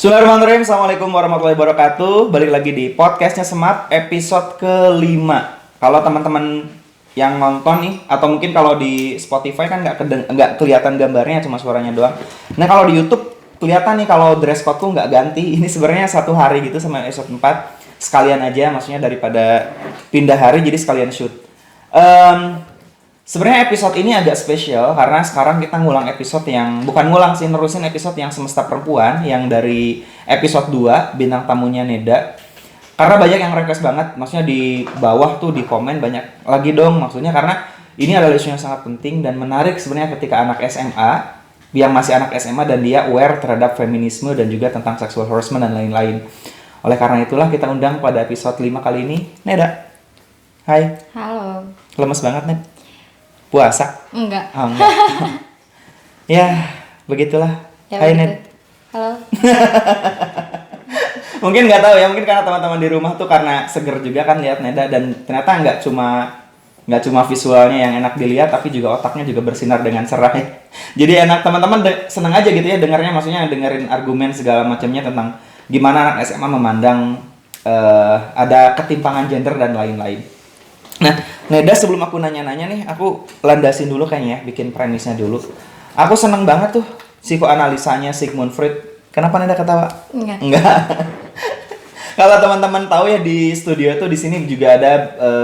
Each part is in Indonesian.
Bismillahirrahmanirrahim. Assalamualaikum warahmatullahi wabarakatuh. Balik lagi di podcastnya Smart episode kelima. Kalau teman-teman yang nonton nih, atau mungkin kalau di Spotify kan nggak kelihatan gambarnya, cuma suaranya doang. Nah kalau di YouTube kelihatan nih kalau dress code-ku nggak ganti. Ini sebenarnya satu hari gitu sama episode 4. Sekalian aja, maksudnya daripada pindah hari jadi sekalian shoot. Sebenarnya episode ini agak spesial karena sekarang kita ngulang episode yang bukan ngulang sih, nerusin episode yang Semesta Perempuan yang dari episode 2 bintang tamunya Neda. Karena banyak yang request banget, maksudnya di bawah tuh di komen banyak lagi dong, maksudnya karena ini adalah isu yang sangat penting dan menarik sebenarnya ketika anak SMA yang masih anak SMA dan dia aware terhadap feminisme dan juga tentang sexual harassment dan lain-lain. Oleh karena itulah kita undang pada episode 5 kali ini Neda. Hai. Halo. Lemes banget, Ned. Puasa? Enggak. Oh, enggak. Ya, begitulah. Ya, Hai, begitu. Ned. Halo. Mungkin nggak tahu ya, mungkin karena teman-teman di rumah tuh karena seger juga kan lihat Neda dan ternyata nggak cuma visualnya yang enak dilihat tapi juga otaknya juga bersinar dengan cerah ya. Jadi enak teman-teman seneng aja gitu ya dengarnya, maksudnya dengerin argumen segala macamnya tentang gimana anak SMA memandang ada ketimpangan gender dan lain-lain. Nah, Neda sebelum aku nanya-nanya nih, aku landasin dulu kayaknya ya, bikin premisnya dulu. Aku seneng banget tuh psikoanalisanya Sigmund Freud. Kenapa Neda ketawa? Enggak. Kalau teman-teman tahu ya di studio tuh di sini juga ada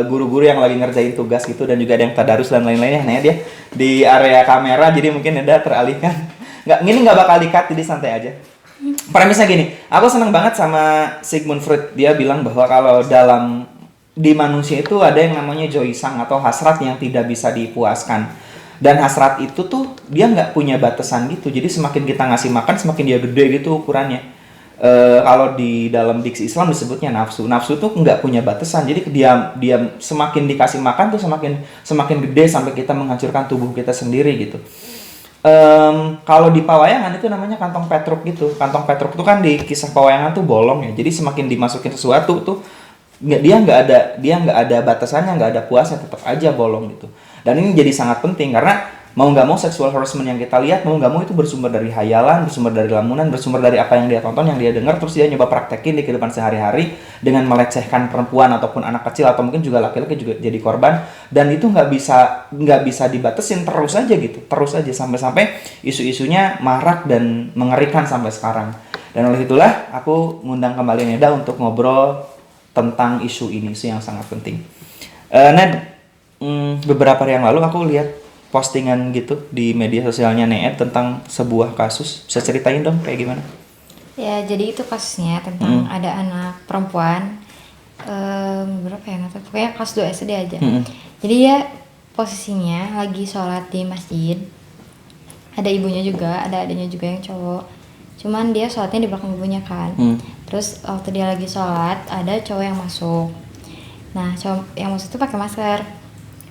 guru-guru yang lagi ngerjain tugas gitu dan juga ada yang tadarus dan lain-lainnya. Nah, dia di area kamera jadi mungkin Neda teralihkan. Ini nggak bakal di-cut, jadi santai aja. Premisnya gini, aku seneng banget sama Sigmund Freud. Dia bilang bahwa kalau di manusia itu ada yang namanya joisang atau hasrat yang tidak bisa dipuaskan. Dan hasrat itu tuh dia nggak punya batasan gitu. Jadi semakin kita ngasih makan semakin dia gede gitu ukurannya. Kalau di dalam diksi Islam disebutnya nafsu. Nafsu tuh nggak punya batasan. Jadi dia semakin dikasih makan tuh semakin gede sampai kita menghancurkan tubuh kita sendiri gitu. Kalau di pawayangan itu namanya kantong Petruk gitu. Kantong Petruk tuh kan di kisah pawayangan tuh bolong ya. Jadi semakin dimasukin sesuatu tuh dia nggak ada batasannya, nggak ada puasnya, tetap aja bolong gitu. Dan ini jadi sangat penting karena mau nggak mau sexual harassment yang kita lihat mau nggak mau itu bersumber dari hayalan, bersumber dari lamunan, bersumber dari apa yang dia tonton, yang dia dengar, terus dia nyoba praktekin di kehidupan sehari-hari dengan melecehkan perempuan ataupun anak kecil atau mungkin juga laki-laki juga jadi korban. Dan itu nggak bisa dibatasin, terus aja sampai isu-isunya marak dan mengerikan sampai sekarang. Dan oleh itulah aku ngundang kembali Neda untuk ngobrol tentang isu ini, isu yang sangat penting. Ned, beberapa hari yang lalu aku lihat postingan gitu di media sosialnya Ned tentang sebuah kasus. Bisa ceritain dong kayak gimana? Ya, jadi itu kasusnya tentang ada anak perempuan berapa ya, nggak tahu, pokoknya kelas 2 SD aja. Jadi ya posisinya lagi sholat di masjid. Ada ibunya juga, ada adiknya juga yang cowok. Cuman dia sholatnya di belakang ibunya kan. Terus waktu dia lagi sholat ada cowok yang masuk. Nah cowok yang masuk itu pakai masker.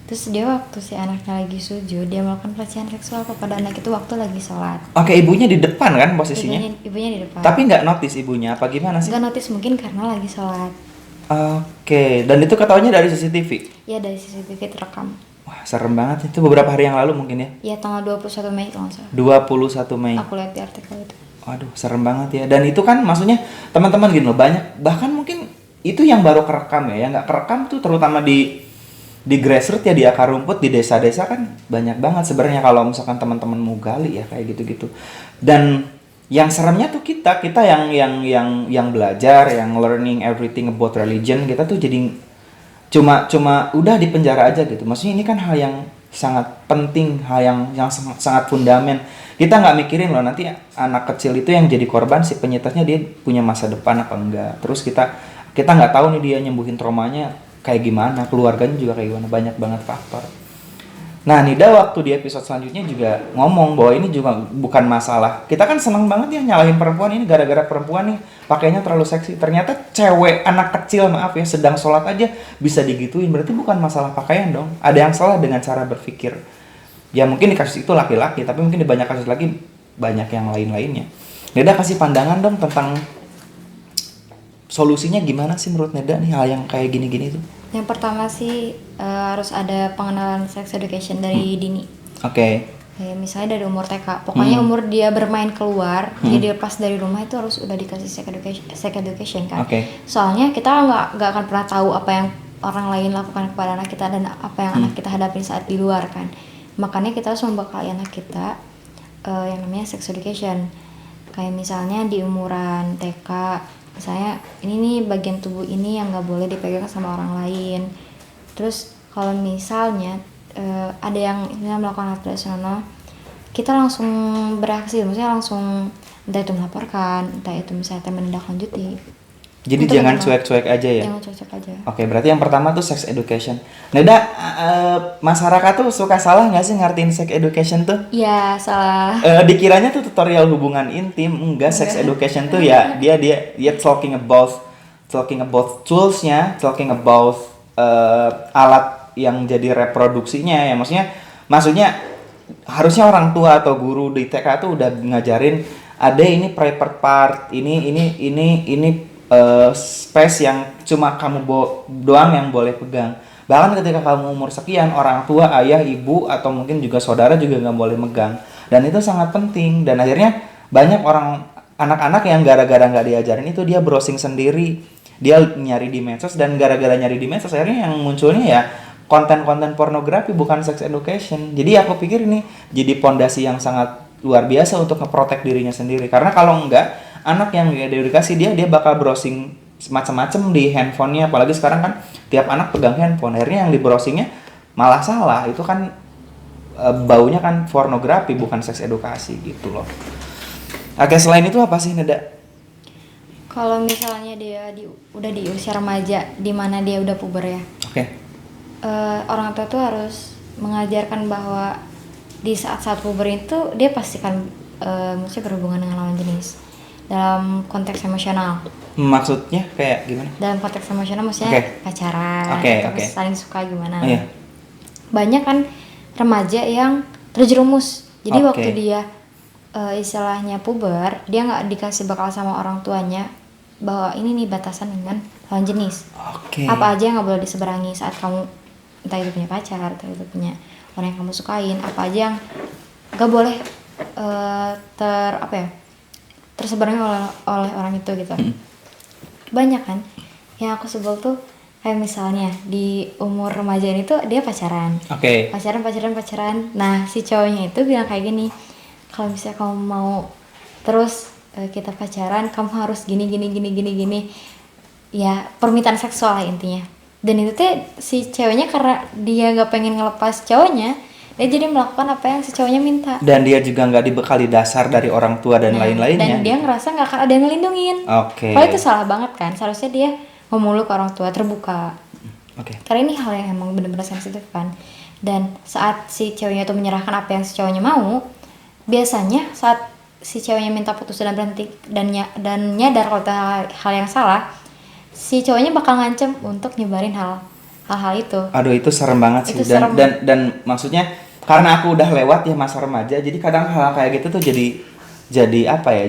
Terus dia waktu si anaknya lagi sujud dia melakukan pelecehan seksual kepada anak itu waktu lagi sholat. Oke, ibunya di depan kan posisinya? Ibunya di depan. Tapi nggak notice ibunya apa gimana sih? Nggak notice mungkin karena lagi sholat. Oke, dan itu ketahuannya dari CCTV? Iya, dari CCTV terekam. Wah, serem banget itu beberapa hari yang lalu mungkin ya? Iya, tanggal 21 Mei kalau nggak salah. 21 Mei. Aku lihat di artikel itu. Waduh, serem banget ya. Dan itu kan maksudnya teman-teman gini loh, banyak bahkan mungkin itu yang baru kerekam ya, yang nggak kerekam tuh terutama di grassroots ya, di akar rumput, di desa-desa kan banyak banget sebenarnya kalau misalkan teman-teman mau gali ya kayak gitu-gitu. Dan yang seremnya tuh kita yang belajar, yang learning everything about religion, kita tuh jadi cuma udah di penjara aja gitu. Maksudnya ini kan hal yang sangat penting, hal yang sangat fundamental. Kita nggak mikirin loh nanti anak kecil itu yang jadi korban, si penyintasnya dia punya masa depan apa enggak. Terus kita nggak tahu nih dia nyembuhin traumanya kayak gimana, keluarganya juga kayak gimana, banyak banget faktor. Nah, Nida waktu di episode selanjutnya juga ngomong bahwa ini juga bukan masalah. Kita kan seneng banget ya nyalahin perempuan, ini gara-gara perempuan nih pakainya terlalu seksi. Ternyata cewek, anak kecil maaf ya, sedang sholat aja bisa digituin. Berarti bukan masalah pakaian dong. Ada yang salah dengan cara berpikir. Ya mungkin di kasus itu laki-laki, tapi mungkin di banyak kasus lagi banyak yang lain-lainnya. Nida kasih pandangan dong tentang solusinya gimana sih menurut Neda nih hal yang kayak gini-gini tuh? Yang pertama sih harus ada pengenalan sex education dari dini. Oke. Kayak misalnya dari umur TK, pokoknya umur dia bermain keluar, dia dilepas dari rumah itu harus udah dikasih sex education kan. Soalnya kita nggak akan pernah tahu apa yang orang lain lakukan kepada anak kita dan apa yang anak kita hadapin saat di luar kan. Makanya kita harus membekali anak kita yang namanya sex education. Kayak misalnya di umuran TK, misalnya ini nih bagian tubuh ini yang nggak boleh dipegang sama orang lain. Terus kalau misalnya ada yang melakukan hal tradisional, kita langsung bereaksi, maksudnya langsung entah itu melaporkan, entah itu misalnya menindaklanjuti. Jadi Itu jangan gimana? cuek-cuek aja ya. Jangan cuek-cuek aja. Oke, berarti yang pertama tuh sex education. Neda, masyarakat tuh suka salah nggak sih ngertiin sex education tuh? Iya, salah. Dikiranya tuh tutorial hubungan intim, enggak. Sex education tuh ya dia talking about toolsnya, talking about alat yang jadi reproduksinya ya, maksudnya harusnya orang tua atau guru di TK tuh udah ngajarin ada ini private part, ini space yang cuma kamu doang yang boleh pegang. Bahkan ketika kamu umur sekian, orang tua, ayah, ibu, atau mungkin juga saudara juga nggak boleh megang. Dan itu sangat penting. Dan akhirnya banyak anak-anak yang gara-gara nggak diajarin itu dia browsing sendiri, dia nyari di medsos, dan gara-gara nyari di medsos akhirnya yang munculnya ya konten-konten pornografi, bukan sex education. Jadi aku pikir ini jadi pondasi yang sangat luar biasa untuk ngeprotek dirinya sendiri. Karena kalau enggak, anak yang gak diedukasi dia bakal browsing macam-macam di handphonenya, apalagi sekarang kan tiap anak pegang handphone, akhirnya yang di browsingnya malah salah. Itu kan baunya kan pornografi, bukan seks edukasi gitu loh. Oke, selain itu apa sih, Neda? Kalau misalnya dia udah di usia remaja, di mana dia udah puber ya. Oke. Orang tua tuh harus mengajarkan bahwa di saat-saat puber itu dia pastikan maksudnya berhubungan dengan lawan jenis dalam konteks emosional. Maksudnya kayak gimana? Dalam konteks emosional maksudnya pacaran, terus saling suka gimana. Iya. Banyak kan remaja yang terjerumus. Jadi waktu dia istilahnya puber, dia nggak dikasih bekal sama orang tuanya bahwa ini nih batasan dengan lawan jenis. Apa aja yang nggak boleh diseberangi saat kamu entah itu punya pacar, entah itu punya orang yang kamu sukain, apa aja yang nggak boleh tersebarnya oleh orang itu gitu. Banyak kan yang aku sebel tuh kayak misalnya di umur remaja ini tuh dia pacaran. Pacaran. Nah, si cowoknya itu bilang kayak gini, kalau misalnya kamu mau terus kita pacaran, kamu harus gini. Ya, permintaan seksual lah intinya. Dan itu tuh si ceweknya karena dia nggak pengen ngelepas cowoknya, dia jadi melakukan apa yang si cowoknya minta. Dan dia juga nggak dibekali dasar dari orang tua dan lain-lainnya. Dan dia ngerasa nggak akan ada yang ngelindungin. Kalau itu salah banget kan, seharusnya dia ngomong ke orang tua terbuka. Karena ini hal yang emang benar-benar sensitif kan. Dan saat si ceweknya tuh menyerahkan apa yang si cowoknya mau, biasanya saat si ceweknya minta putus dan berhenti dan nyadar kalau itu hal yang salah, si cowoknya bakal ngancem untuk nyebarin hal-hal itu. Aduh, itu serem banget sih. Dan maksudnya karena aku udah lewat ya masa remaja, jadi kadang hal kayak gitu tuh jadi apa ya,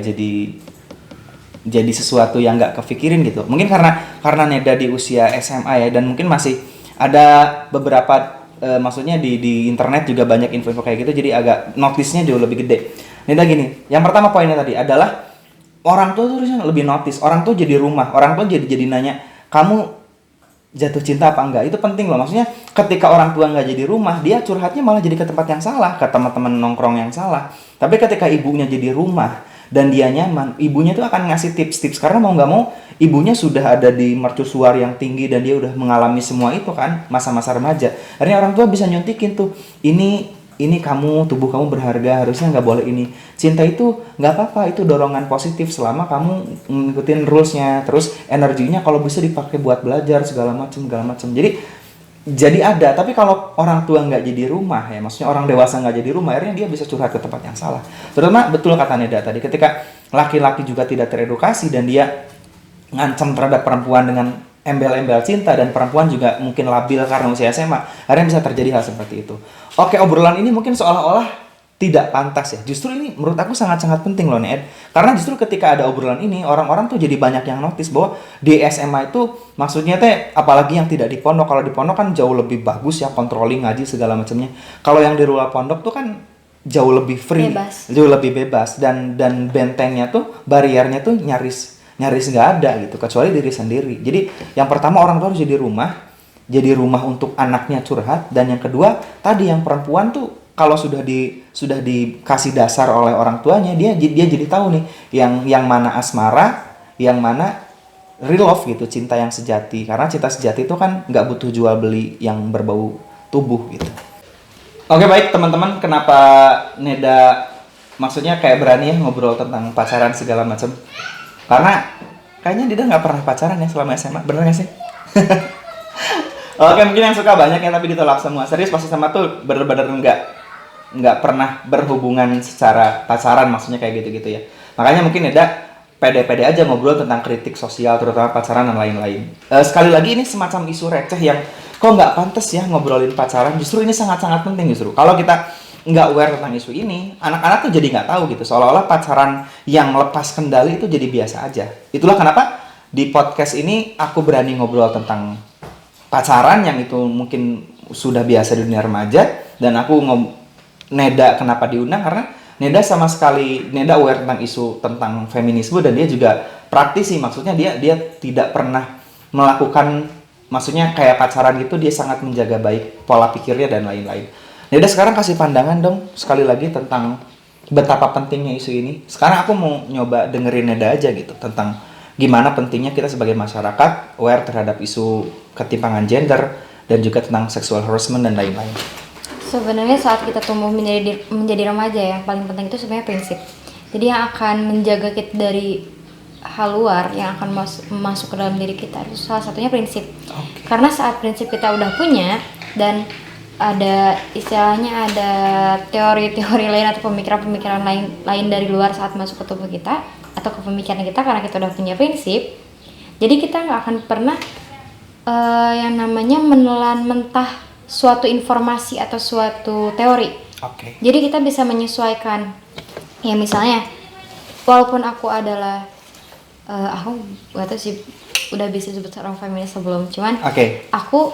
jadi sesuatu yang nggak kepikirin gitu. Mungkin karena Neda di usia SMA ya, dan mungkin masih ada beberapa maksudnya di internet juga banyak info-info kayak gitu, jadi agak notice-nya jauh lebih gede. Neda gini, yang pertama poinnya tadi adalah orang tua tuh harusnya lebih notice. Orang tua jadi rumah, orang tua jadi nanya, kamu jatuh cinta apa enggak? Itu penting loh. Maksudnya ketika orang tua nggak jadi rumah, dia curhatnya malah jadi ke tempat yang salah, ke teman-teman nongkrong yang salah. Tapi ketika ibunya jadi rumah dan dia nyaman, ibunya tuh akan ngasih tips-tips, karena mau nggak mau ibunya sudah ada di mercusuar yang tinggi dan dia udah mengalami semua itu kan, masa-masa remaja. Akhirnya orang tua bisa nyuntikin tuh, ini kamu, tubuh kamu berharga, harusnya nggak boleh ini. Cinta itu nggak apa-apa, itu dorongan positif selama kamu ngikutin rulesnya. Terus energinya kalau bisa dipakai buat belajar segala macam. Jadi ada, tapi kalau orang tua nggak jadi rumah ya, maksudnya orang dewasa nggak jadi rumah, akhirnya dia bisa curhat ke tempat yang salah. Terutama betul kata Neda tadi, ketika laki-laki juga tidak teredukasi dan dia ngancam terhadap perempuan dengan embel-embel cinta, dan perempuan juga mungkin labil karena usia SMA, akhirnya bisa terjadi hal seperti itu. Oke, obrolan ini mungkin seolah-olah tidak pantas ya. Justru ini menurut aku sangat-sangat penting loh nih Ed. Karena justru ketika ada obrolan ini, orang-orang tuh jadi banyak yang notice bahwa di SMA itu maksudnya teh, apalagi yang tidak di pondok. Kalau di pondok kan jauh lebih bagus ya, controlling, ngaji segala macamnya. Kalau yang di luar pondok tuh kan jauh lebih free, Bebas. jauh lebih bebas, dan bentengnya tuh, bariernya tuh nyaris nggak ada gitu, kecuali diri sendiri. Jadi yang pertama, orang tua harus jadi rumah untuk anaknya curhat, dan yang kedua tadi, yang perempuan tuh kalau sudah dikasih dasar oleh orang tuanya, dia jadi tahu nih yang mana asmara, yang mana real love gitu, cinta yang sejati. Karena cinta sejati itu kan nggak butuh jual beli yang berbau tubuh gitu. Oke, baik teman-teman, kenapa Neda maksudnya kayak berani ya ngobrol tentang pacaran segala macam? Karena kayaknya Neda nggak pernah pacaran ya selama SMA, bener nggak sih? Oke, mungkin yang suka banyak ya, tapi ditolak semua. Serius, pas SMA tuh bener-bener nggak pernah berhubungan secara pacaran, maksudnya kayak gitu-gitu ya. Makanya mungkin Neda pede-pede aja ngobrol tentang kritik sosial, terutama pacaran dan lain-lain. Sekali lagi, ini semacam isu receh yang kok nggak pantas ya ngobrolin pacaran. Justru ini sangat-sangat penting justru. Kalau kita nggak aware tentang isu ini, anak-anak tuh jadi nggak tahu gitu. Seolah-olah pacaran yang lepas kendali itu jadi biasa aja. Itulah kenapa di podcast ini aku berani ngobrol tentang pacaran yang itu mungkin sudah biasa di dunia remaja. Dan aku Neda kenapa diundang, karena Neda sama sekali, Neda aware tentang isu tentang feminisme, dan dia juga praktisi. Maksudnya dia tidak pernah melakukan, maksudnya kayak pacaran gitu, dia sangat menjaga baik pola pikirnya dan lain-lain. Neda sekarang kasih pandangan dong sekali lagi tentang betapa pentingnya isu ini. Sekarang aku mau nyoba dengerin Neda aja gitu tentang gimana pentingnya kita sebagai masyarakat aware terhadap isu ketimpangan gender dan juga tentang sexual harassment dan lain-lain. Sebenarnya saat kita tumbuh menjadi remaja, yang paling penting itu sebenarnya prinsip. Jadi yang akan menjaga kita dari hal luar yang akan masuk ke dalam diri kita itu salah satunya prinsip. Okay. Karena saat prinsip kita udah punya, dan ada istilahnya ada teori-teori lain atau pemikiran-pemikiran lain dari luar saat masuk ke tubuh kita atau ke pemikiran kita, karena kita udah punya prinsip, jadi kita nggak akan pernah yang namanya menelan mentah suatu informasi atau suatu teori. Okay. Jadi kita bisa menyesuaikan. Ya misalnya, walaupun aku adalah aku gak tahu sih udah bisa disebut seorang feminis sebelum, cuman aku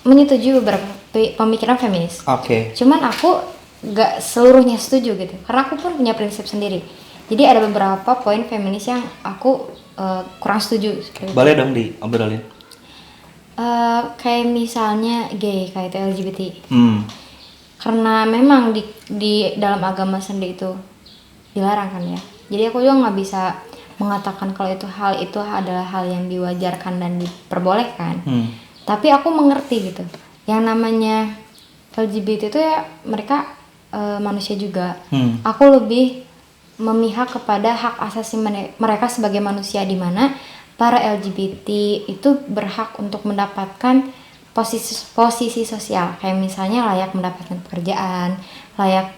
menyetujui beberapa pemikiran feminis. Cuman aku gak seluruhnya setuju gitu, karena aku pun punya prinsip sendiri. Jadi ada beberapa poin feminis yang aku kurang setuju. Boleh dong diobrolin. Kayak misalnya gay, kayak itu LGBT. Karena memang di dalam agama sendiri itu dilarang kan ya. Jadi aku juga nggak bisa mengatakan kalau hal itu adalah hal yang diwajarkan dan diperbolehkan. Tapi aku mengerti gitu. Yang namanya LGBT itu ya mereka manusia juga. Aku lebih memihak kepada hak asasi mereka sebagai manusia, di mana para LGBT itu berhak untuk mendapatkan posisi sosial, kayak misalnya layak mendapatkan pekerjaan, layak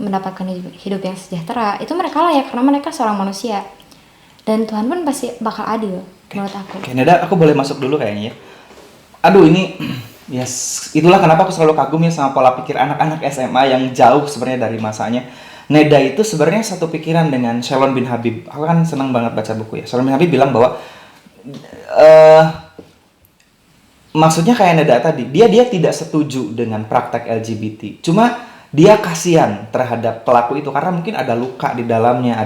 mendapatkan hidup yang sejahtera. Itu mereka layak karena mereka seorang manusia, dan Tuhan pun pasti bakal adil menurut aku. Neda, aku boleh masuk dulu kayaknya ya. Aduh, ini yes, itulah kenapa aku selalu kagum ya sama pola pikir anak-anak SMA yang jauh sebenarnya dari masanya. Neda itu sebenarnya satu pikiran dengan Shalon bin Habib. Aku kan senang banget baca buku ya. Shalon bin Habib bilang bahwa maksudnya kayak Neda tadi, dia tidak setuju dengan praktek LGBT. Cuma dia kasihan terhadap pelaku itu karena mungkin ada luka di dalamnya,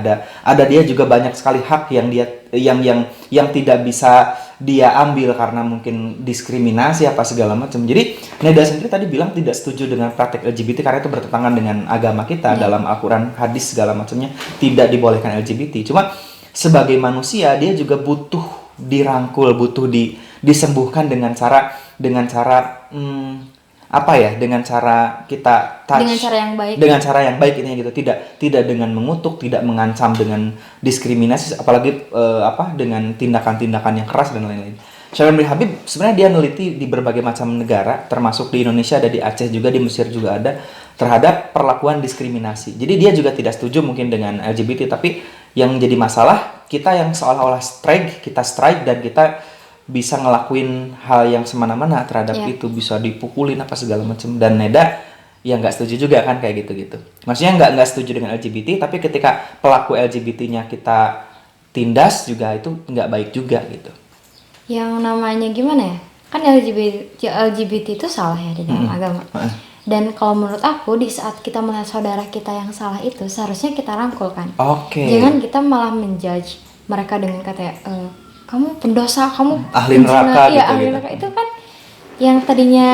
ada dia juga banyak sekali hak yang dia yang tidak bisa dia ambil karena mungkin diskriminasi apa segala macam. Jadi Neda sendiri tadi bilang tidak setuju dengan praktek LGBT karena itu bertentangan dengan agama kita. Dalam Al-Quran, hadis segala macamnya tidak dibolehkan LGBT. Cuma sebagai manusia dia juga butuh dirangkul, butuh disembuhkan dengan cara dengan cara kita touch, dengan cara yang baik ini gitu, tidak dengan mengutuk, tidak mengancam dengan diskriminasi, apalagi dengan tindakan-tindakan yang keras dan lain-lain. Shalon bin Habib sebenarnya dia neliti di berbagai macam negara, termasuk di Indonesia, ada di Aceh juga, di Mesir juga ada, terhadap perlakuan diskriminasi. Jadi dia juga tidak setuju mungkin dengan LGBT, tapi yang jadi masalah kita yang seolah-olah strike dan kita bisa ngelakuin hal yang semena-mena terhadap itu, bisa dipukulin apa segala macam. Dan Neda ya nggak setuju juga kan kayak gitu. Maksudnya nggak setuju dengan LGBT, tapi ketika pelaku LGBT-nya kita tindas juga itu nggak baik juga gitu. Yang namanya gimana ya? Kan LGBT itu salah ya di dalam agama. Dan kalau menurut aku di saat kita melihat saudara kita yang salah itu seharusnya kita rangkul kan. Oke. Jangan kita malah menjudge mereka dengan kata kamu pendosa, kamu Ahli penzina." neraka Iya, gitu, ahli gitu. neraka itu kan yang tadinya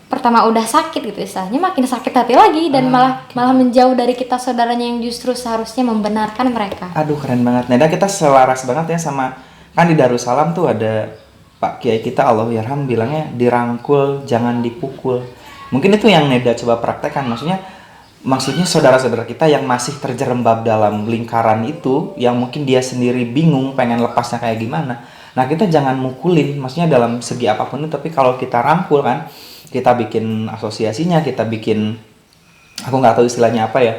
pertama udah sakit gitu istilahnya makin sakit hati lagi dan malah menjauh dari kita saudaranya yang justru seharusnya membenarkan mereka. Aduh, keren banget. Neda, kita selaras banget ya sama, kan di Darussalam tuh ada Pak Kiai kita Allahyarham bilangnya dirangkul jangan dipukul. Mungkin itu yang Neda coba praktekkan. Maksudnya saudara-saudara kita yang masih terjerembab dalam lingkaran itu, yang mungkin dia sendiri bingung pengen lepasnya kayak gimana. Nah, kita jangan mukulin, maksudnya dalam segi apapun itu, tapi kalau kita rangkul kan, kita bikin asosiasinya, kita bikin, aku nggak tahu istilahnya apa ya,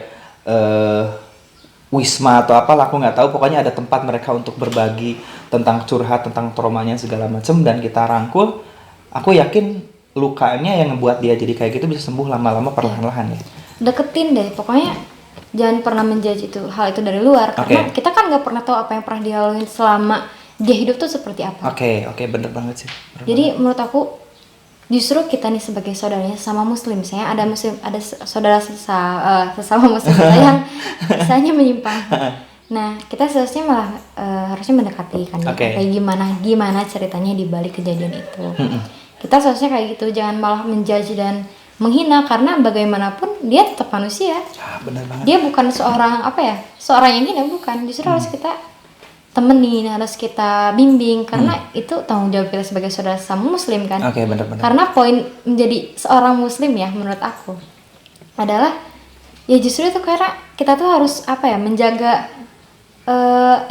wisma atau apalah, aku nggak tahu, pokoknya ada tempat mereka untuk berbagi tentang curhat, tentang traumanya segala macam, dan kita rangkul, aku yakin lukanya yang ngebuat dia jadi kayak gitu bisa sembuh lama-lama perlahan-lahan ya. Deketin deh, pokoknya jangan pernah menjudge hal itu dari luar karena kita kan nggak pernah tahu apa yang pernah dia lalui selama dia hidup tuh seperti apa. Oke, bener banget sih. Jadi menurut aku justru kita nih sebagai saudaranya sesama muslim, misalnya ada saudara sesama muslim kita yang misalnya menyimpang. Nah, kita seharusnya malah harusnya mendekati kan kayak gimana ceritanya di balik kejadian itu. Kita seharusnya kayak gitu, jangan malah menjudge dan menghina karena bagaimanapun dia tetap manusia. Benar banget. Dia bukan seorang yang hina, bukan. Justru harus kita temenin, harus kita bimbing karena itu tanggung jawab kita sebagai saudara sesama muslim kan. Benar. Karena poin menjadi seorang muslim ya menurut aku adalah ya justru itu karena kita tuh harus menjaga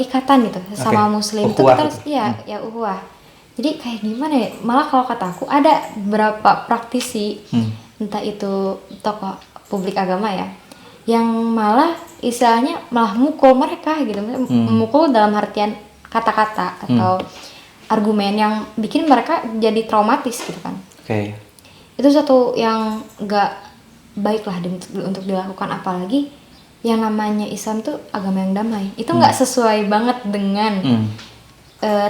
ikatan gitu sama muslim. Itu kita harus ya ukhuwah. Jadi kayak gimana ya, malah kalau kata aku ada beberapa praktisi entah itu tokoh publik agama ya yang malah istilahnya malah mukul mereka gitu, mukul dalam artian kata-kata atau argumen yang bikin mereka jadi traumatis gitu kan. Itu satu yang nggak baik lah untuk dilakukan, apalagi yang namanya Islam tuh agama yang damai, itu nggak sesuai banget dengan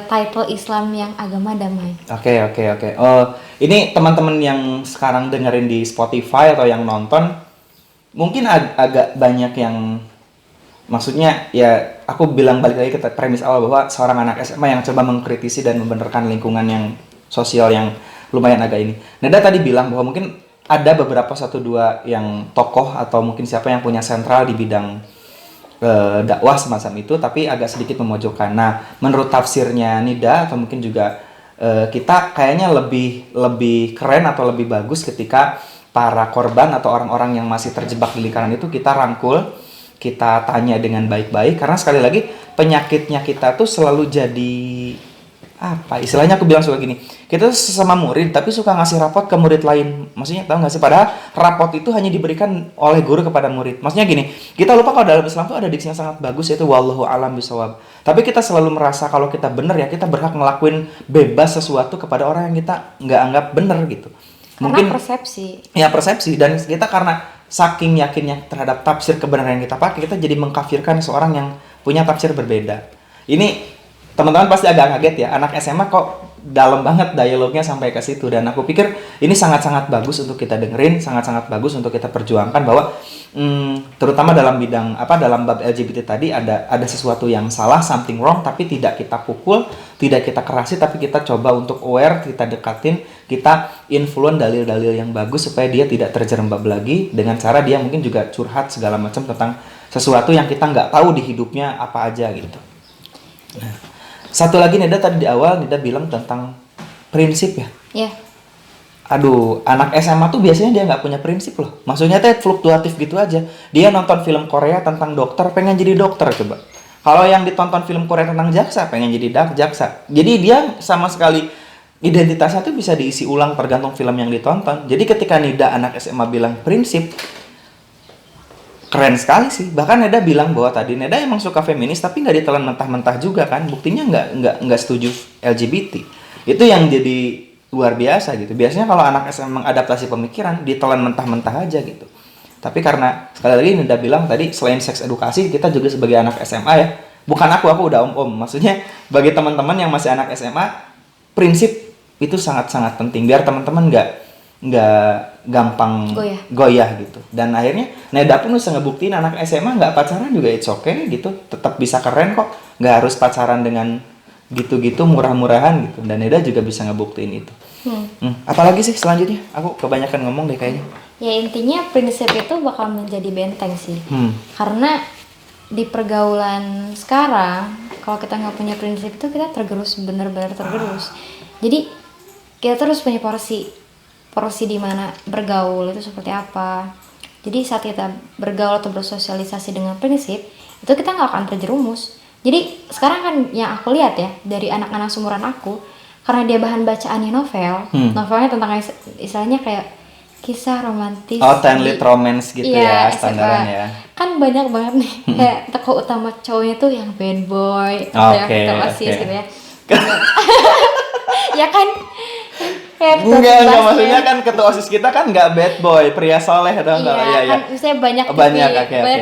title Islam yang agama damai. Oke. Oh, ini teman-teman yang sekarang dengerin di Spotify atau yang nonton, mungkin agak banyak yang, maksudnya ya aku bilang balik lagi ke premis awal bahwa seorang anak SMA yang coba mengkritisi dan membenarkan lingkungan yang sosial yang lumayan agak ini. Neda tadi bilang bahwa mungkin ada beberapa 1-2 yang tokoh atau mungkin siapa yang punya sentral di bidang dakwah semacam itu, tapi agak sedikit memojokkan. Nah, menurut tafsirnya Nida atau mungkin juga kita kayaknya lebih keren atau lebih bagus ketika para korban atau orang-orang yang masih terjebak di lingkaran itu kita rangkul, kita tanya dengan baik-baik, karena sekali lagi penyakitnya kita tuh selalu jadi istilahnya aku bilang suka gini, kita sesama murid tapi suka ngasih rapot ke murid lain. Maksudnya tahu nggak sih, padahal rapot itu hanya diberikan oleh guru kepada murid. Maksudnya gini, kita lupa kalau dalam Islam tuh ada diksi yang sangat bagus, yaitu wallahu alam bisawab. Tapi kita selalu merasa kalau kita benar ya kita berhak ngelakuin bebas sesuatu kepada orang yang kita nggak anggap benar gitu. Mungkin persepsi. Ya persepsi, dan kita karena saking yakinnya terhadap tafsir kebenaran yang kita pakai, kita jadi mengkafirkan seorang yang punya tafsir berbeda. Ini teman-teman pasti agak kaget ya, anak SMA kok dalam banget dialognya sampai ke situ, dan aku pikir ini sangat-sangat bagus untuk kita dengerin, sangat-sangat bagus untuk kita perjuangkan bahwa terutama dalam bidang dalam bab LGBT tadi ada sesuatu yang salah, something wrong, tapi tidak kita pukul, tidak kita kerasi, tapi kita coba untuk aware, kita dekatin, kita influence dalil-dalil yang bagus supaya dia tidak terjerembab lagi dengan cara dia mungkin juga curhat segala macam tentang sesuatu yang kita nggak tahu di hidupnya apa aja gitu. Nah, satu lagi Neda tadi di awal Neda bilang tentang prinsip ya. Iya. Aduh, anak SMA tuh biasanya dia nggak punya prinsip loh. Maksudnya tuh fluktuatif gitu aja. Dia nonton film Korea tentang dokter, pengen jadi dokter coba. Kalau yang ditonton film Korea tentang jaksa, pengen jadi jaksa. Jadi dia sama sekali identitasnya tuh bisa diisi ulang tergantung film yang ditonton. Jadi ketika Nida anak SMA bilang prinsip, keren sekali sih. Bahkan Neda bilang bahwa tadi Neda emang suka feminis tapi nggak ditelan mentah-mentah juga kan. Buktinya nggak setuju LGBT. Itu yang jadi luar biasa gitu. Biasanya kalau anak SMA mengadaptasi pemikiran ditelan mentah-mentah aja gitu. Tapi karena sekali lagi Neda bilang tadi selain seks edukasi, kita juga sebagai anak SMA ya. Bukan aku udah om-om. Maksudnya bagi teman-teman yang masih anak SMA, prinsip itu sangat-sangat penting biar teman-teman nggak gampang goyah gitu. Dan akhirnya Neda pun bisa ngebuktiin anak SMA nggak pacaran juga it's okay gitu, tetap bisa keren kok, nggak harus pacaran dengan gitu-gitu murah-murahan gitu. Dan Neda juga bisa ngebuktiin itu. Apalagi sih selanjutnya? Aku kebanyakan ngomong deh kayaknya. Ya intinya prinsip itu bakal menjadi benteng sih. Karena di pergaulan sekarang kalau kita nggak punya prinsip itu kita tergerus, bener-bener tergerus. Jadi kita terus punya porsi di mana bergaul itu seperti apa. Jadi saat kita bergaul atau bersosialisasi dengan prinsip itu kita nggak akan terjerumus. Jadi sekarang kan yang aku lihat ya dari anak-anak seumuran aku, karena dia bahan bacaannya novelnya tentang istilahnya kayak kisah romantis. Oh, teen lead romance gitu ya standarnya ya. Kan banyak banget nih kayak tokoh utama cowoknya tuh yang bad boy atau yang ketua OSIS gitu ya. Ya kan? Enggak, maksudnya kan ketua OSIS kita kan nggak bad boy, pria soleh dong. Iya, kan misalnya banyak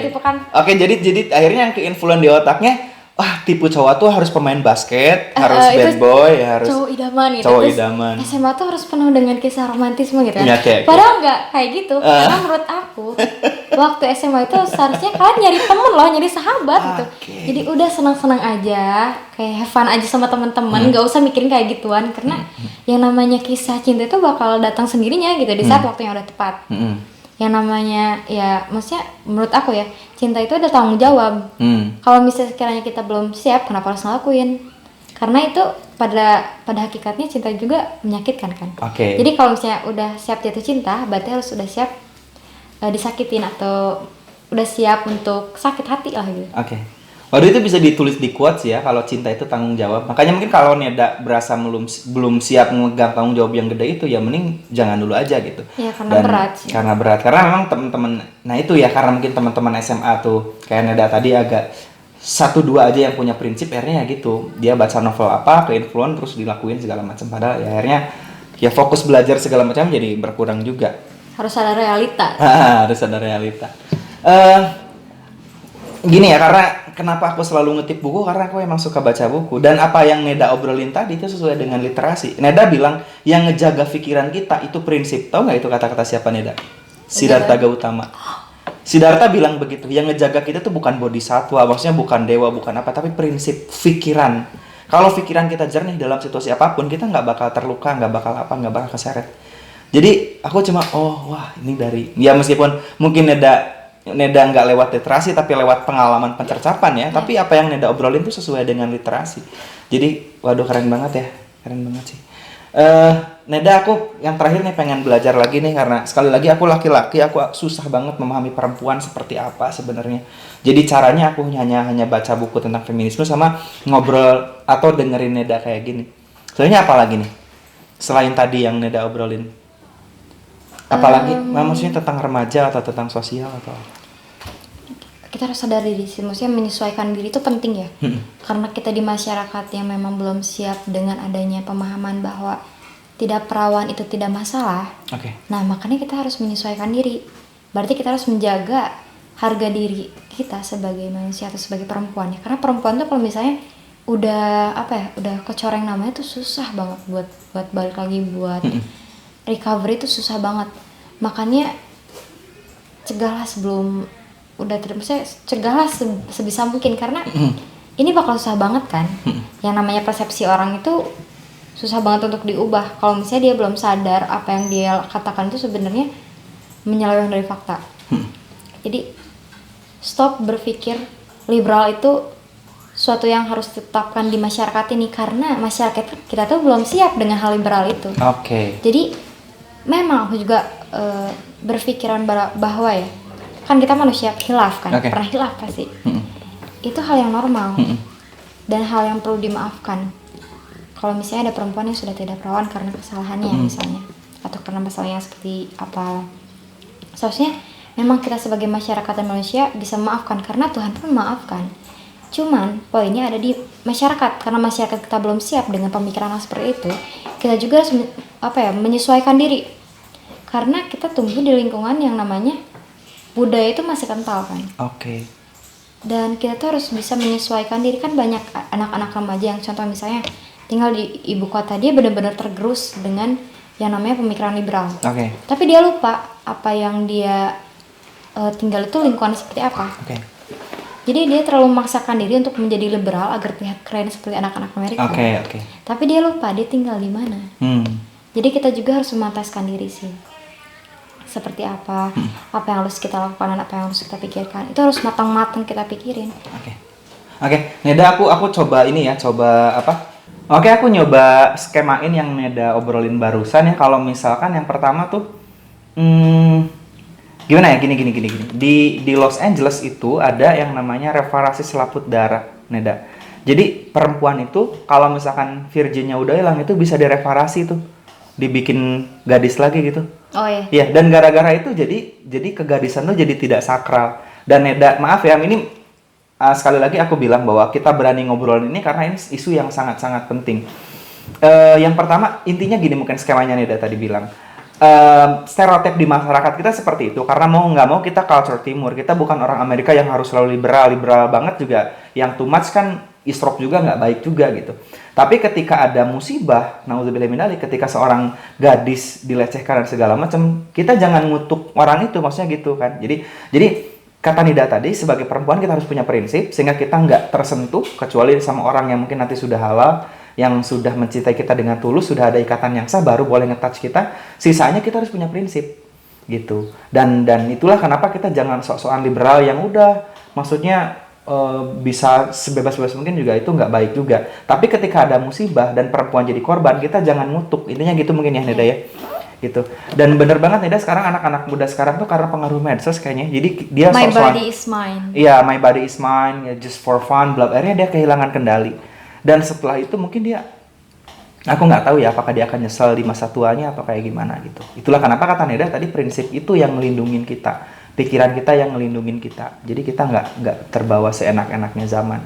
tipe kan. Oke, jadi akhirnya yang keinfluen di otaknya, wah tipe cowok tuh harus pemain basket, harus bad boy, harus cowok idaman gitu. Cowok idaman. SMA tuh harus penuh dengan kisah romantisme gitu kan. Okay. Padahal nggak kayak gitu. Karena menurut aku waktu SMA itu seharusnya kalian nyari temen loh, nyari sahabat gitu. Jadi udah senang-senang aja, kayak have fun aja sama teman-teman, nggak usah mikirin kayak gituan karena yang namanya kisah cinta itu bakal datang sendirinya gitu di saat waktu yang udah tepat. Yang namanya ya maksudnya menurut aku ya cinta itu ada tanggung jawab. Kalau misalnya sekiranya kita belum siap, kenapa harus ngelakuin? Karena itu pada hakikatnya cinta juga menyakitkan kan. Jadi kalau misalnya udah siap jatuh cinta, berarti harus udah siap disakitin atau udah siap untuk sakit hati lah gitu. Waduh, itu bisa ditulis di quotes ya, kalau cinta itu tanggung jawab. Makanya mungkin kalau Neda berasa belum siap memegang tanggung jawab yang gede itu, ya mending jangan dulu aja gitu. Ya karena berat sih. Karena berat, karena memang teman-teman, nah itu ya karena mungkin teman-teman SMA tuh kayak Neda tadi agak 1-2 aja yang punya prinsip, akhirnya ya gitu. Dia baca novel apa, keinfluen terus dilakuin segala macam. Padahal ya akhirnya ya fokus belajar segala macam jadi berkurang juga. Harus ada realita. Harus ada realita. Gini ya, karena kenapa aku selalu ngetip buku, karena aku emang suka baca buku. Dan apa yang Neda obrolin tadi itu sesuai dengan literasi. Neda bilang yang ngejaga pikiran kita itu prinsip. Tahu nggak itu kata-kata siapa, Neda? Siddhartha Gautama. Siddhartha bilang begitu, yang ngejaga kita tuh bukan bodhisatwa, maksudnya bukan dewa, bukan apa, tapi prinsip pikiran. Kalau pikiran kita jernih dalam situasi apapun, kita nggak bakal terluka, nggak bakal nggak bakal keseret. Jadi aku cuma wah ini dari ya meskipun mungkin Neda nggak lewat literasi tapi lewat pengalaman pencercapan ya. Tapi apa yang Neda obrolin tuh sesuai dengan literasi. Jadi waduh keren banget ya, keren banget sih. Neda, aku yang terakhir nih pengen belajar lagi nih, karena sekali lagi aku laki-laki, aku susah banget memahami perempuan seperti apa sebenarnya. Jadi caranya aku hanya baca buku tentang feminisme sama ngobrol atau dengerin Neda kayak gini. Soalnya apa lagi nih selain tadi yang Neda obrolin? Apalagi maksudnya tentang remaja atau tentang sosial atau kita harus sadar diri sih, maksudnya menyesuaikan diri itu penting ya. Karena kita di masyarakat yang memang belum siap dengan adanya pemahaman bahwa tidak perawan itu tidak masalah. Nah makanya kita harus menyesuaikan diri. Berarti kita harus menjaga harga diri kita sebagai manusia atau sebagai perempuan ya. Karena perempuan tuh kalau misalnya udah udah kecoreng namanya tuh susah banget buat balik lagi, buat recovery itu susah banget. Makanya cegahlah sebelum udah cegahlah sebisa mungkin, karena ini bakal susah banget kan. Yang namanya persepsi orang itu susah banget untuk diubah kalau misalnya dia belum sadar apa yang dia katakan itu sebenarnya menyeleweng dari fakta. Jadi stop berpikir liberal itu suatu yang harus ditetapkan di masyarakat ini, karena masyarakat kita tuh belum siap dengan hal liberal itu. Jadi memang aku juga berpikiran bahwa ya kan kita manusia khilaf kan, pernah khilaf pasti. Itu hal yang normal dan hal yang perlu dimaafkan. Kalau misalnya ada perempuan yang sudah tidak perawan karena kesalahannya misalnya, atau karena masalahnya seperti apa, seharusnya memang kita sebagai masyarakat dan manusia bisa memaafkan karena Tuhan pun memaafkan. Cuman poinnya ada di masyarakat, karena masyarakat kita belum siap dengan pemikiran seperti itu. Kita juga harus menyesuaikan diri, karena kita tumbuh di lingkungan yang namanya budaya itu masih kental kan. Dan kita tuh harus bisa menyesuaikan diri. Kan banyak anak-anak remaja yang contoh misalnya tinggal di ibu kota, dia benar-benar tergerus dengan yang namanya pemikiran liberal. Oke. Tapi dia lupa apa yang dia tinggal itu lingkungan seperti apa. Oke. Jadi dia terlalu memaksakan diri untuk menjadi liberal agar terlihat keren seperti anak-anak Amerika. Oke. Tapi dia lupa dia tinggal di mana. Jadi kita juga harus memantaskan diri sih. Seperti apa yang harus kita lakukan dan apa yang harus kita pikirkan. Itu harus matang-matang kita pikirin. Oke, Neda aku coba ini ya, Oke, aku nyoba skemain yang Neda obrolin barusan ya. Kalau misalkan yang pertama tuh, gimana ya? Gini. Di Los Angeles itu ada yang namanya reparasi selaput darah, Neda. Jadi perempuan itu kalau misalkan virginnya udah hilang itu bisa direparasi tuh, dibikin gadis lagi gitu. Oh iya. Iya, dan gara-gara itu jadi kegadisan tuh jadi tidak sakral. Dan Neda, maaf ya, ini sekali lagi aku bilang bahwa kita berani ngobrolin ini karena ini isu yang sangat-sangat penting. Yang pertama, intinya gini, mungkin skemanya Neda tadi bilang. Stereotip di masyarakat kita seperti itu karena mau nggak mau kita culture timur, kita bukan orang Amerika yang harus selalu liberal banget juga, yang too much kan stroke juga nggak baik juga gitu. Tapi ketika ada musibah, naudzubillah min dzalik, ketika seorang gadis dilecehkan dan segala macam, kita jangan ngutuk orang itu, maksudnya gitu kan. Jadi kata Nida tadi, sebagai perempuan kita harus punya prinsip sehingga kita nggak tersentuh kecuali sama orang yang mungkin nanti sudah halal, yang sudah mencintai kita dengan tulus, sudah ada ikatan yang sah, baru boleh nge-touch kita. Sisanya kita harus punya prinsip gitu. Dan itulah kenapa kita jangan sok-sokan liberal yang udah maksudnya bisa sebebas-bebas mungkin, juga itu nggak baik juga. Tapi ketika ada musibah dan perempuan jadi korban, kita jangan ngutuk. Intinya gitu mungkin ya Nida ya. Gitu. Dan bener banget Nida, sekarang anak-anak muda sekarang tuh karena pengaruh medsos kayaknya. Jadi dia My body is mine. Iya, my body is mine, ya, just for fun, akhirnya dia kehilangan kendali. Dan setelah itu mungkin dia, aku nggak tahu ya apakah dia akan nyesel di masa tuanya atau kayak gimana gitu. Itulah kenapa kata Neda tadi, prinsip itu yang melindungin kita, pikiran kita yang melindungin kita. Jadi kita nggak terbawa seenak-enaknya zaman.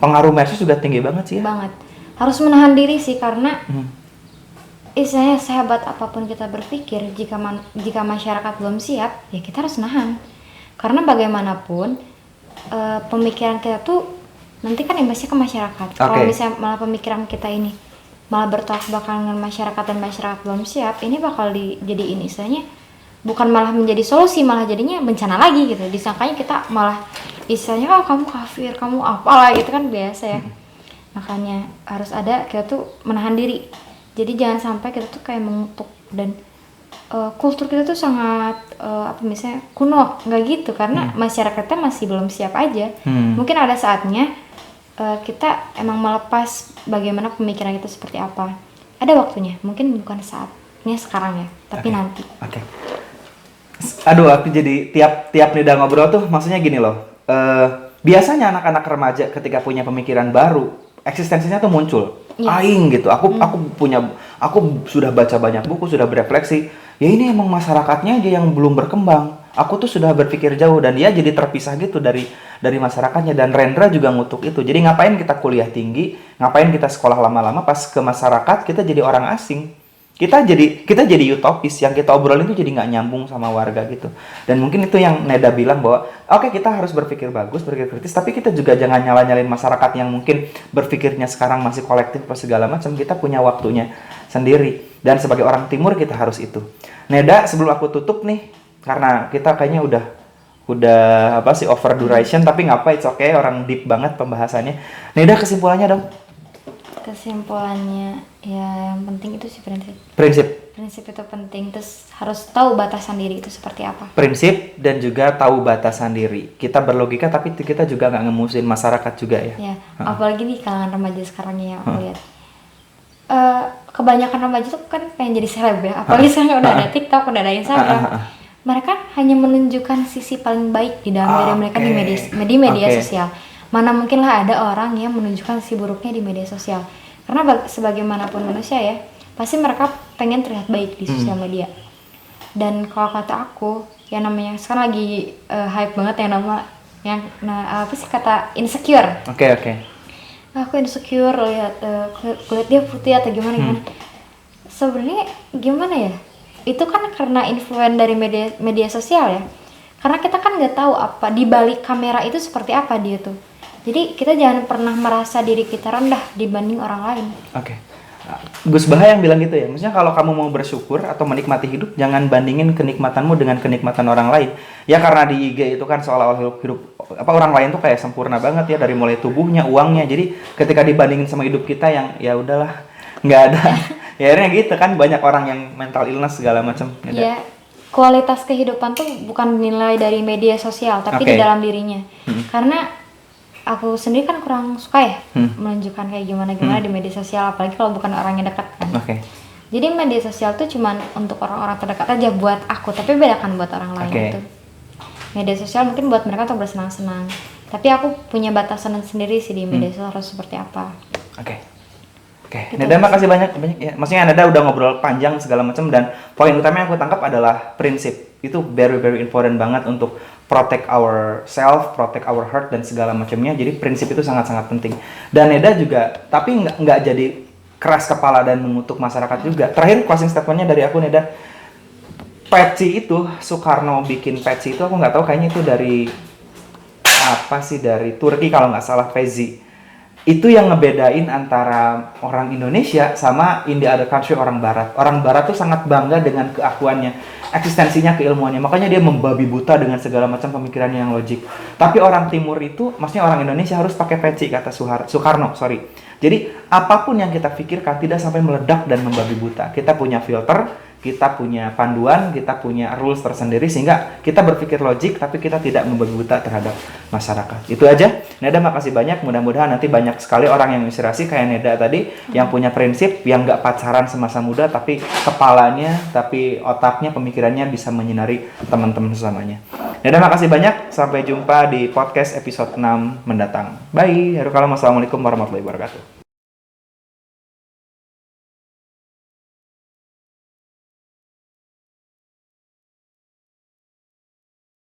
Pengaruh medsos juga tinggi banget sih ya. Banget. Harus menahan diri sih karena istilahnya sehebat apapun kita berpikir, jika masyarakat belum siap, ya kita harus nahan. Karena bagaimanapun pemikiran kita tuh nanti kan imbasnya ke masyarakat. Kalau misalnya malah pemikiran kita ini malah bertolak belakang dengan masyarakat dan masyarakat belum siap, ini bakal dijadiin istilahnya bukan malah menjadi solusi, malah jadinya bencana lagi gitu. Disangkanya kita malah istilahnya kamu kafir, kamu apalah gitu kan biasa ya. Makanya harus ada, kita tuh menahan diri. Jadi jangan sampai kita tuh kayak mengutuk, dan kultur kita tuh sangat misalnya kuno, nggak gitu, karena masyarakatnya masih belum siap aja. Mungkin ada saatnya kita emang melepas bagaimana pemikiran kita seperti apa. Ada waktunya, mungkin bukan saatnya sekarang ya, tapi nanti. Aduh, aku jadi tiap Nida ngobrol tuh maksudnya gini loh. Biasanya anak-anak remaja ketika punya pemikiran baru, eksistensinya tuh muncul. Aing gitu. Aku sudah baca banyak buku, sudah berefleksi. Ya ini emang masyarakatnya aja yang belum berkembang. Aku tuh sudah berpikir jauh, dan dia jadi terpisah gitu dari masyarakatnya. Dan Rendra juga ngutuk itu. Jadi ngapain kita kuliah tinggi, ngapain kita sekolah lama-lama, pas ke masyarakat kita jadi orang asing. Kita jadi utopis, yang kita obrolin itu jadi nggak nyambung sama warga gitu. Dan mungkin itu yang Neda bilang bahwa oke, kita harus berpikir bagus, berpikir kritis, tapi kita juga jangan nyalain masyarakat yang mungkin berpikirnya sekarang masih kolektif apa segala macam. Kita punya waktunya sendiri, dan sebagai orang timur kita harus itu. Neda, sebelum aku tutup nih, karena kita kayaknya udah over duration, tapi ngapa, it's okay, orang deep banget pembahasannya. Neda, kesimpulannya dong. Kesimpulannya ya yang penting itu sih prinsip itu penting, terus harus tahu batasan diri itu seperti apa. Prinsip dan juga tahu batasan diri. Kita berlogika tapi kita juga nggak ngemusuhin masyarakat juga ya. Ya, apalagi di kalangan remaja sekarang ya, aku lihat kebanyakan remaja tuh kan pengen jadi seleb ya, apalagi sekarang udah ada TikTok, udah ada Instagram. Mereka hanya menunjukkan sisi paling baik di dalam diri mereka di media sosial. Mana mungkinlah ada orang yang menunjukkan sisi buruknya di media sosial. Karena sebagaimanapun manusia ya, pasti mereka pengen terlihat baik di sosial media. Dan kalau kata aku, yang namanya sekarang lagi hype banget apa sih kata insecure. Oke. Aku insecure lihat dia putih atau gimana. Sebenarnya gimana ya? Itu kan karena influence dari media sosial ya. Karena kita kan nggak tahu apa di balik kamera itu seperti apa dia tuh. Jadi kita jangan pernah merasa diri kita rendah dibanding orang lain. Oke. Gus Baha yang bilang gitu ya, maksudnya kalau kamu mau bersyukur atau menikmati hidup, jangan bandingin kenikmatanmu dengan kenikmatan orang lain. Ya karena di IG itu kan seolah-olah hidup apa orang lain tuh kayak sempurna banget ya, dari mulai tubuhnya, uangnya. Jadi ketika dibandingin sama hidup kita yang ya udahlah nggak ada. Ya akhirnya gitu kan, banyak orang yang mental illness segala macam. Iya, kualitas kehidupan tuh bukan dinilai dari media sosial, tapi di Oke. dalam dirinya. Karena aku sendiri kan kurang suka ya menunjukkan kayak gimana-gimana di media sosial, apalagi kalau bukan orang yang dekat kan. Oke. Jadi media sosial tuh cuman untuk orang-orang terdekat aja buat aku, tapi beda kan buat orang lain Oke. itu. Media sosial mungkin buat mereka untuk bersenang-senang, tapi aku punya batasan sendiri sih di media sosial harus seperti apa. Oke. Oke, Gitu Neda makasih banyak ya. Maksudnya Neda udah ngobrol panjang segala macam, dan poin utama yang aku tangkap adalah prinsip. Itu very very important banget untuk protect our self, protect our heart dan segala macamnya. Jadi prinsip itu sangat-sangat penting. Dan Neda juga tapi nggak jadi keras kepala dan mengutuk masyarakat juga. Terakhir closing statementnya dari aku, Neda. Peci itu Soekarno bikin peci itu, aku nggak tahu, kayaknya itu dari apa sih, dari Turki kalau nggak salah, Pezi. Itu yang ngebedain antara orang Indonesia sama in the other country, orang Barat. Orang Barat tuh sangat bangga dengan keakuannya, eksistensinya, keilmuannya. Makanya dia membabi buta dengan segala macam pemikirannya yang logik. Tapi orang Timur itu, maksudnya orang Indonesia harus pakai peci, kata Soekarno, sorry. Jadi apapun yang kita pikirkan tidak sampai meledak dan membabi buta. Kita punya filter, kita punya panduan, kita punya rules tersendiri, sehingga kita berpikir logik tapi kita tidak membabi buta terhadap masyarakat. Itu aja. Neda makasih banyak, mudah-mudahan nanti banyak sekali orang yang inspirasi kayak Neda tadi, yang punya prinsip, yang nggak pacaran semasa muda tapi kepalanya, tapi otaknya, pemikirannya bisa menyinari teman-teman sesamanya. Neda makasih banyak, sampai jumpa di podcast episode 6 mendatang. Bye. Assalamualaikum warahmatullahi wabarakatuh.